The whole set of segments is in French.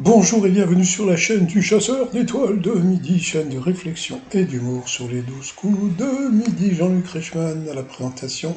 Bonjour et bienvenue sur la chaîne du chasseur d'étoiles de midi, chaîne de réflexion et d'humour sur les 12 coups de midi. Jean-Luc Reichmann à la présentation.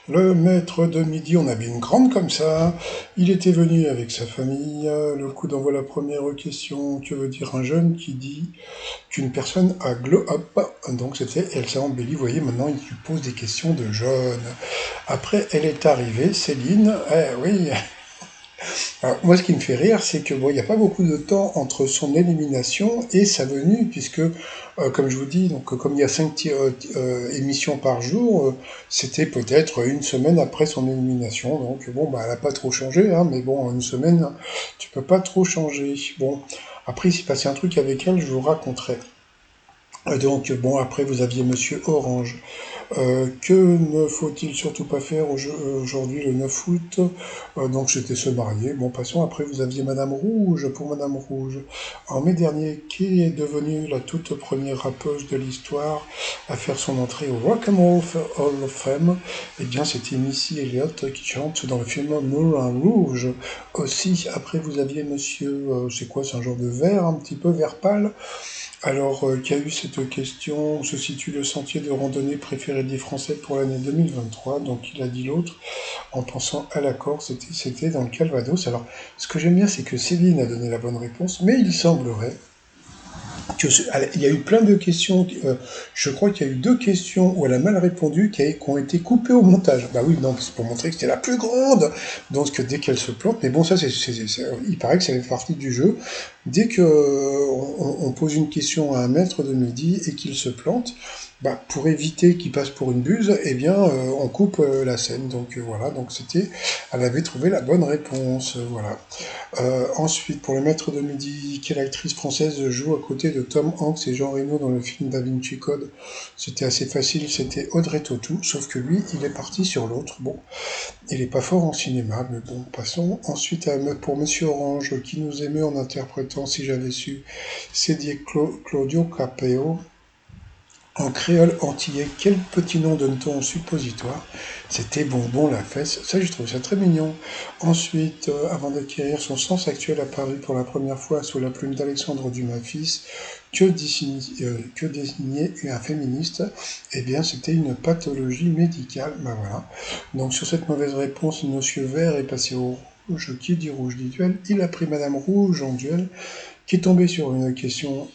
Le maître de midi, on avait une grande comme ça. Il était venu avec sa famille. Le coup d'envoi la première question. Que veut dire un jeune qui dit qu'une personne a glow up? Donc c'était Elsa Ambelli. Vous voyez, maintenant il lui pose des questions de jeune. Après, elle est arrivée, Céline. Oui, alors, moi, ce qui me fait rire, c'est que bon, il n'y a pas beaucoup de temps entre son élimination et sa venue, puisque, comme je vous dis, donc comme il y a 5 émissions par jour, c'était peut-être une semaine après son élimination. Donc bon, bah, elle n'a pas trop changé, hein, mais bon, en une semaine, tu peux pas trop changer. Bon, après, il s'est passé un truc avec elle, je vous raconterai. Donc bon, après, vous aviez Monsieur Orange. Que ne faut-il surtout pas faire aujourd'hui le 9 août? Donc j'étais se marier. Bon, passons. Après, vous aviez Madame Rouge pour Madame Rouge. En mai dernier, qui est devenue la toute première rappeuse de l'histoire à faire son entrée au Rock and Roll Hall of Fame? Eh bien, c'était Missy Elliott qui chante dans le film Moulin Rouge. Aussi, après, vous aviez Monsieur, c'est quoi, c'est un genre de vert, un petit peu vert pâle. Alors, qu'a eu cette question? Où se situe le sentier de randonnée préféré des Français pour l'année 2023? Donc, il a dit l'autre, en pensant à la Corse, c'était dans le Calvados. Alors, ce que j'aime bien, c'est que Céline a donné la bonne réponse, mais il semblerait il y a eu plein de questions. Je crois qu'il y a eu 2 questions où elle a mal répondu qui ont été coupées au montage. Bah oui, non, c'est pour montrer que c'était la plus grande. Donc que dès qu'elle se plante, mais bon, ça, il paraît que ça fait partie du jeu. Dès que on pose une question à un maître de midi et qu'il se plante, bah, pour éviter qu'il passe pour une buse, eh bien, on coupe la scène. Donc voilà, donc elle avait trouvé la bonne réponse. Voilà. Ensuite, pour le maître de midi, quelle actrice française joue à côté de Tom Hanks et Jean Reno dans le film Da Vinci Code? C'était assez facile, c'était Audrey Tautou, sauf que lui, il est parti sur l'autre. Bon, il est pas fort en cinéma, mais bon, passons. Ensuite, pour Monsieur Orange, qui nous émeut en interprétant Si j'avais su, c'est Claudio Capeo. En créole antillais, quel petit nom donne-t-on au suppositoire? C'était Bonbon la fesse. Ça, j'ai trouvé ça très mignon. Ensuite, avant d'acquérir son sens actuel apparu pour la première fois sous la plume d'Alexandre Dumas fils, que désignait un féministe? Eh bien, c'était une pathologie médicale. Ben voilà. Donc, sur cette mauvaise réponse, Monsieur Vert est passé au rouge. Qui dit rouge dit duel. Il a pris Madame Rouge en duel, qui est tombée sur une question.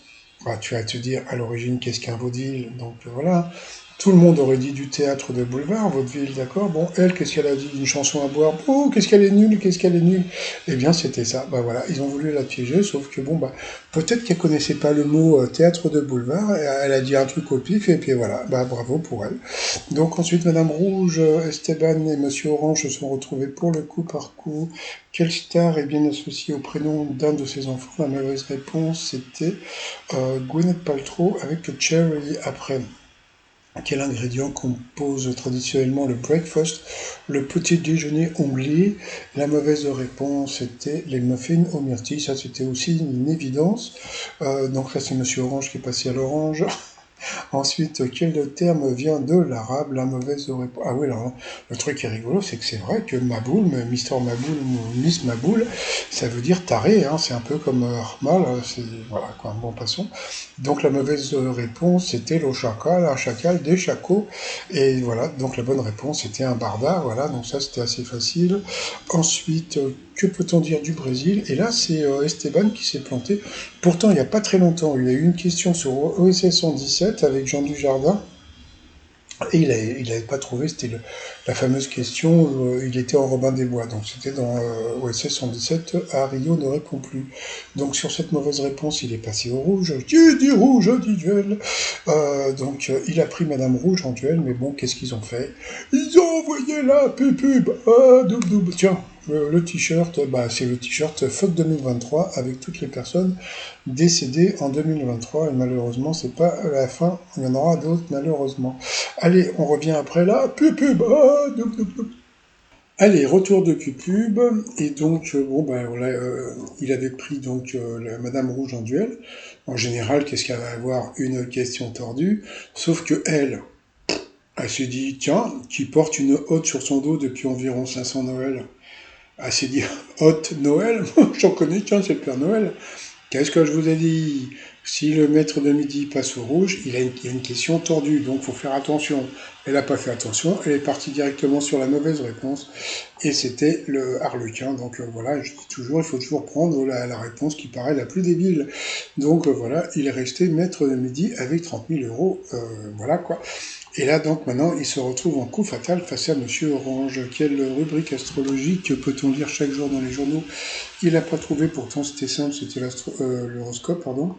Bah, tu vas te dire, à l'origine, qu'est-ce qu'un vaudeville? Donc voilà, tout le monde aurait dit du théâtre de boulevard, vaudeville, d'accord? Bon, elle, qu'est-ce qu'elle a dit? Une chanson à boire? Oh, qu'est-ce qu'elle est nulle, qu'est-ce qu'elle est nulle? Eh bien, c'était ça. Bah voilà, ils ont voulu la piéger, sauf que bon, bah, peut-être qu'elle connaissait pas le mot théâtre de boulevard, et elle a dit un truc au pif, et puis voilà, bah bravo pour elle. Donc ensuite, Madame Rouge, Esteban et Monsieur Orange se sont retrouvés pour le coup par coup. Quelle star est bien associée au prénom d'un de ses enfants? La mauvaise réponse, c'était Gwyneth Paltrow avec le Cherry. Après, quel ingrédient compose traditionnellement le breakfast, le petit déjeuner anglais? La mauvaise réponse était les muffins aux myrtilles. Ça, c'était aussi une évidence. Donc là, c'est Monsieur Orange qui est passé à l'orange. Ensuite, quel terme vient de l'arabe? La mauvaise réponse. Ah oui, alors le truc qui est rigolo, c'est que c'est vrai que Maboul, Mister Maboul ou Miss Maboul, ça veut dire taré, hein, c'est un peu comme Armal, c'est voilà quoi, bon passons. Donc la mauvaise réponse c'était le chacal, un chacal, des chacos, et voilà, donc la bonne réponse c'était un barda, voilà, donc ça c'était assez facile. Ensuite, que peut-on dire du Brésil? Et là, c'est Esteban qui s'est planté. Pourtant, il n'y a pas très longtemps, il y a eu une question sur OSS 117 avec Jean Dujardin, et il n'avait pas trouvé, c'était la fameuse question, il était en Robin des Bois, donc c'était dans OSS 117, à Rio ne répond plus. Donc sur cette mauvaise réponse, il est passé au rouge, qui dit rouge dit duel. Donc il a pris Madame Rouge en duel, mais bon, qu'est-ce qu'ils ont fait? Ils ont envoyé la pub, tiens, le t-shirt, bah, c'est le t-shirt Fuck 2023 avec toutes les personnes décédées en 2023, et malheureusement, c'est pas la fin, il y en aura d'autres, malheureusement. Allez, on revient après là. Pub. Allez, retour de pub. Et donc, bon, ben voilà, il avait pris donc la Madame Rouge en duel. En général, qu'est-ce qu'elle va avoir? Une question tordue. Sauf que elle s'est dit, tiens, qui porte une hotte sur son dos depuis environ 500 Noël. Ah, c'est dire Hot Noël, j'en connais qu'un, c'est le Père Noël. Qu'est-ce que je vous ai dit? Si le maître de midi passe au rouge, il y a une question tordue, donc il faut faire attention. Elle n'a pas fait attention, elle est partie directement sur la mauvaise réponse, et c'était le Harlequin. Donc voilà, je dis toujours, il faut toujours prendre la réponse qui paraît la plus débile. Donc voilà, il est resté maître de midi avec 30 000 euros, voilà quoi. Et là, donc, maintenant, il se retrouve en coup fatal face à Monsieur Orange. Quelle rubrique astrologique peut-on lire chaque jour dans les journaux? Il n'a pas trouvé, pourtant c'était simple, c'était l'horoscope, pardon.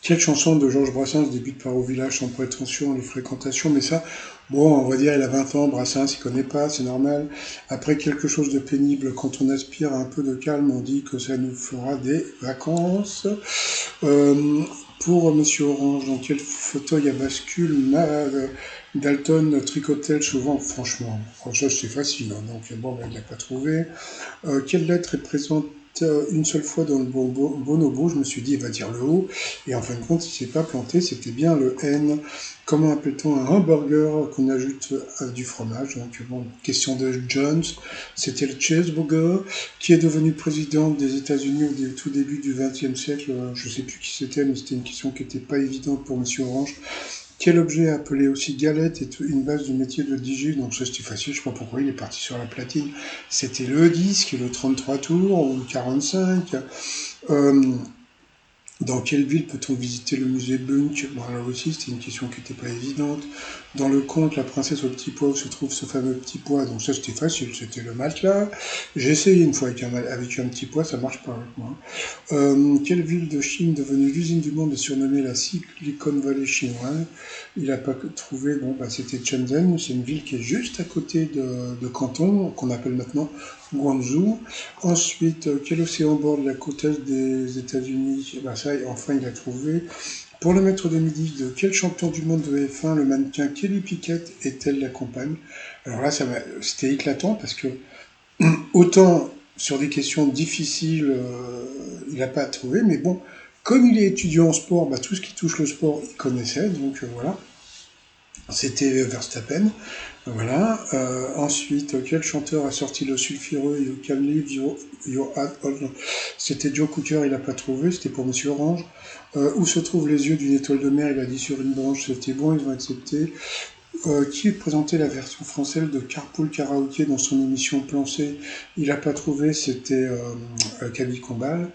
Quelle chanson de Georges Brassens débute par Au village sans prétention, les fréquentations, mais ça, bon, on va dire, il a 20 ans, Brassens, il connaît pas, c'est normal. Après, quelque chose de pénible, quand on aspire à un peu de calme, on dit que ça nous fera des vacances. Euh, pour Monsieur Orange, dans quel fauteuil à bascule Dalton tricote-t-elle souvent? Franchement, c'est facile, hein, donc bon, ben, il n'a pas trouvé. Quelle lettre est présente une seule fois dans le bonobo? Je me suis dit, il va dire le O, et en fin de compte, il s'est pas planté, c'était bien le N. Comment appelle-t-on un hamburger qu'on ajoute à du fromage? Donc bon, question de Jones, c'était le cheeseburger, qui est devenu président des États-Unis au tout début du XXe siècle. Je ne sais plus qui c'était, mais c'était une question qui n'était pas évidente pour Monsieur Orange. Quel objet appelé aussi galette est une base du métier de DJ? Donc ça c'était facile, je ne sais pas pourquoi il est parti sur la platine. C'était le disque, le 33 tours ou le 45. Euh, dans quelle ville peut-on visiter le musée Bunk? Bon, là aussi, c'était une question qui n'était pas évidente. Dans le conte La princesse au petit pois, où se trouve ce fameux petit pois? Donc ça, c'était facile, c'était le matelas. J'ai essayé une fois avec un petit pois, ça marche pas avec moi. Quelle ville de Chine devenue l'usine du monde est surnommée la Silicon Valley chinoise? Il n'a pas trouvé, bon, bah, c'était Shenzhen, c'est une ville qui est juste à côté de Canton, qu'on appelle maintenant Guangzhou. Ensuite, quel océan borde la côte est des États-Unis? Bah, ça, enfin, il a trouvé. Pour le maître de midi, de quel champion du monde de F1 le mannequin Kelly Piquet est-elle la compagne? Alors là, c'était éclatant parce que autant sur des questions difficiles, il n'a pas trouvé, mais bon, comme il est étudiant en sport, bah, tout ce qui touche le sport, il connaissait, donc voilà. C'était Verstappen. Voilà. Ensuite, quel chanteur a sorti le sulfureux You Can Leave Your Heart On? C'était Joe Cooker, il n'a pas trouvé, c'était pour Monsieur Orange. Où se trouvent les yeux d'une étoile de mer? Il a dit sur une branche, c'était bon, ils ont accepté. Qui présentait la version française de Carpool Karaoké dans son émission Plan C? Il n'a pas trouvé, c'était Camille Combal.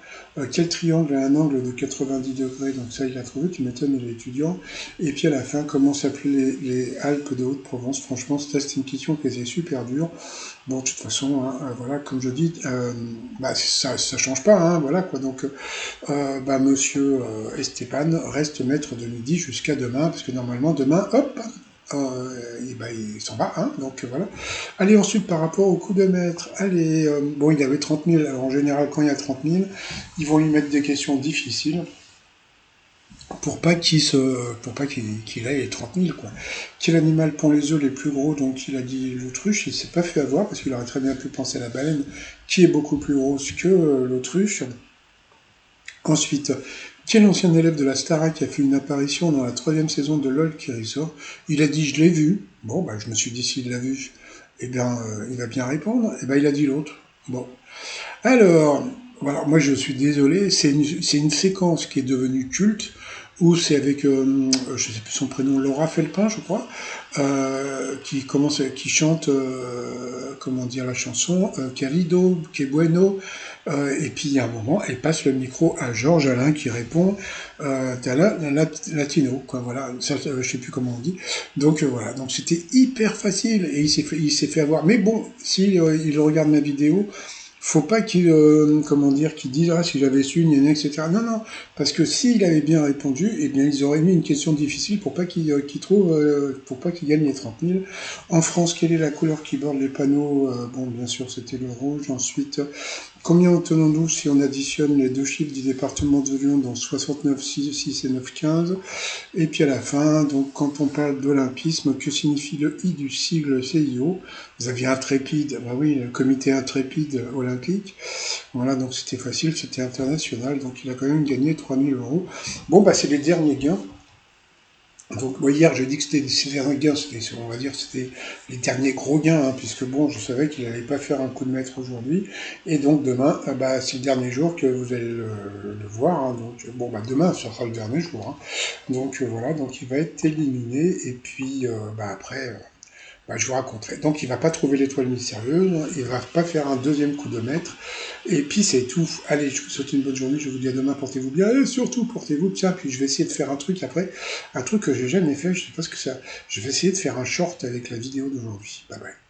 Quel triangle a un angle de 90 degrés? Donc ça, il a trouvé, tu m'étonnes, il est étudiant. Et puis à la fin, comment s'appelaient les Alpes de Haute-Provence? Franchement, c'était une question qui était super dure. Bon, de toute façon, hein, voilà, comme je dis, bah, ça change pas, hein, voilà quoi. Donc, bah, Monsieur Esteban reste maître de midi jusqu'à demain, parce que normalement, demain, hop, et ben, il s'en va, hein, donc voilà. Allez, ensuite, par rapport au coup de maître, allez, bon, il avait 30 000, alors en général, quand il y a 30 000, ils vont lui mettre des questions difficiles pour pas qu'il ait les 30 000, quoi. Quel animal pond les œufs les plus gros? Donc, il a dit l'autruche, il s'est pas fait avoir, parce qu'il aurait très bien pu penser à la baleine, qui est beaucoup plus grosse que l'autruche. Ensuite, quel ancien élève de la Starac a fait une apparition dans la 3e saison de LOL qui ressort? Il a dit je l'ai vu. Bon, bah, je me suis dit s'il l'a vu, eh bien, il va bien répondre. Eh ben, il a dit l'autre. Bon. Alors, voilà, moi je suis désolé, c'est une séquence qui est devenue culte, où c'est avec, je sais plus son prénom, Laura Felpin, je crois, qui chante, comment dire la chanson, Querido, que bueno, et puis il y a un moment, elle passe le micro à Georges Alain qui répond, latino, quoi, voilà, ça, je sais plus comment on dit. Donc voilà, donc c'était hyper facile et il s'est fait avoir. Mais bon, si il regarde ma vidéo, faut pas qu'il, comment dire, qu'il dise ah si j'avais su, etc. Non, non, parce que s'il avait bien répondu, eh bien ils auraient mis une question difficile pour pas qu'il trouve, pour pas qu'il gagne les 30 000. En France, quelle est la couleur qui borde les panneaux? Bon, bien sûr, c'était le rouge. Ensuite, combien obtenons-nous si on additionne les deux chiffres du département de Lyon dans 69, 6 et 9, 15? Et puis à la fin, donc quand on parle d'olympisme, que signifie le I du sigle CIO? Vous aviez Intrépide, bah oui, le comité Intrépide olympique. Voilà, donc c'était facile, c'était international, donc il a quand même gagné 3 000 euros. Bon, bah c'est les derniers gains. Donc moi hier j'ai dit que c'était un gain, on va dire c'était les derniers gros gains, hein, puisque bon je savais qu'il n'allait pas faire un coup de maître aujourd'hui, et donc demain bah, c'est le dernier jour que vous allez le voir, hein, donc bon bah demain ce sera le dernier jour, hein. Donc voilà, donc il va être éliminé, et puis bah, après bah, je vous raconterai. Donc il va pas trouver l'étoile mystérieuse, il va pas faire un deuxième coup de maître, et puis c'est tout. Allez, je vous souhaite une bonne journée, je vous dis à demain, portez-vous bien, et surtout portez-vous bien, puis je vais essayer de faire un truc après, un truc que j'ai jamais fait, je sais pas ce que ça. Je vais essayer de faire un short avec la vidéo d'aujourd'hui. Bye bye.